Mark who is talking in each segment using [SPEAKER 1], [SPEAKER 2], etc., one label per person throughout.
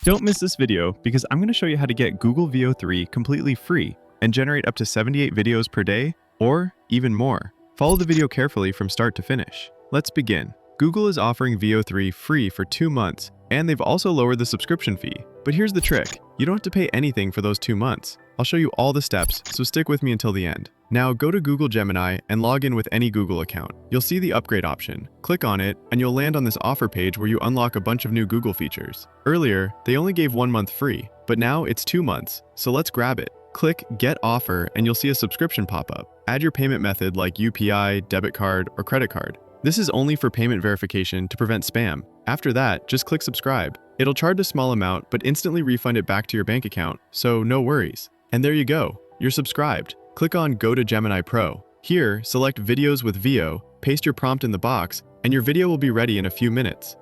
[SPEAKER 1] Don't miss this video because I'm going to show you how to get Google Veo 3 completely free and generate up to 78 videos per day or even more. Follow the video carefully from start to finish. Let's begin. Google is offering Veo 3 free for 2 months, and they've also lowered the subscription fee. But here's the trick. You don't have to pay anything for those 2 months. I'll show you all the steps, so stick with me until the end. Now go to Google Gemini and log in with any Google account. You'll see the upgrade option. Click on it, and you'll land on this offer page where you unlock a bunch of new Google features. Earlier, they only gave 1 month free, but now it's 2 months, so let's grab it. Click Get Offer, and you'll see a subscription pop up. Add your payment method like UPI, debit card, or credit card. This is only for payment verification to prevent spam. After that, just click Subscribe. It'll charge a small amount, but instantly refund it back to your bank account, so no worries. And there you go, you're subscribed. Click on Go to Gemini Pro. Here, select Videos with Veo, paste your prompt in the box, and your video will be ready in a few minutes.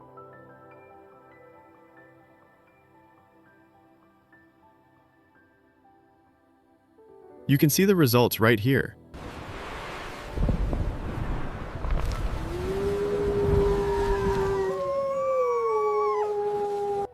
[SPEAKER 1] You can see the results right here.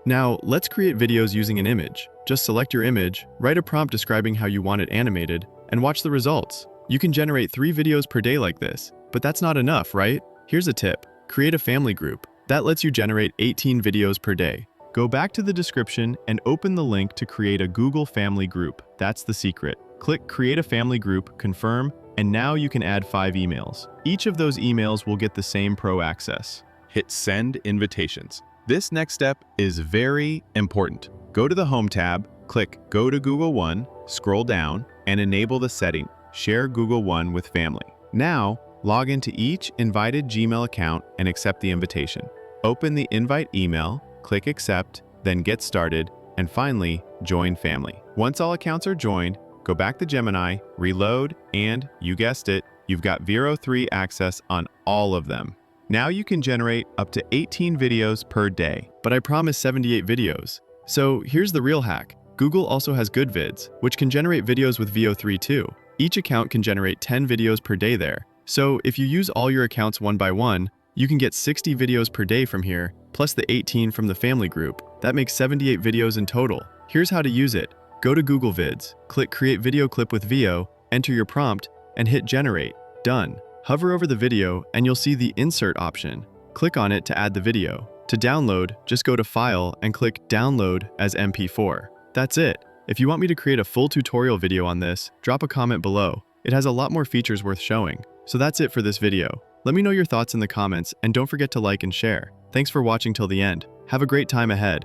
[SPEAKER 1] Now, let's create videos using an image. Just select your image, write a prompt describing how you want it animated, and watch the results. You can generate 3 videos per day like this, but that's not enough, right? Here's a tip. Create a family group. That lets you generate 18 videos per day. Go back to the description and open the link to create a Google Family group. That's the secret. Click Create a Family Group, confirm, and now you can add 5 emails. Each of those emails will get the same pro access. Hit Send Invitations. This next step is very important. Go to the Home tab, click Go to Google One, scroll down, and enable the setting, Share Google One with Family. Now, log into each invited Gmail account and accept the invitation. Open the invite email, click Accept, then Get Started, and finally, Join Family. Once all accounts are joined, go back to Gemini, reload, and, you guessed it, you've got Veo 3 access on all of them. Now you can generate up to 18 videos per day, but I promise 78 videos. So here's the real hack. Google also has GoodVids, which can generate videos with Veo 3 too. Each account can generate 10 videos per day there. So if you use all your accounts one by one, you can get 60 videos per day from here, plus the 18 from the family group. That makes 78 videos in total. Here's how to use it. Go to Google Vids, click Create Video Clip with Veo, enter your prompt, and hit Generate. Done. Hover over the video and you'll see the Insert option. Click on it to add the video. To download, just go to File and click Download as MP4. That's it. If you want me to create a full tutorial video on this, drop a comment below. It has a lot more features worth showing. So that's it for this video. Let me know your thoughts in the comments and don't forget to like and share. Thanks for watching till the end. Have a great time ahead.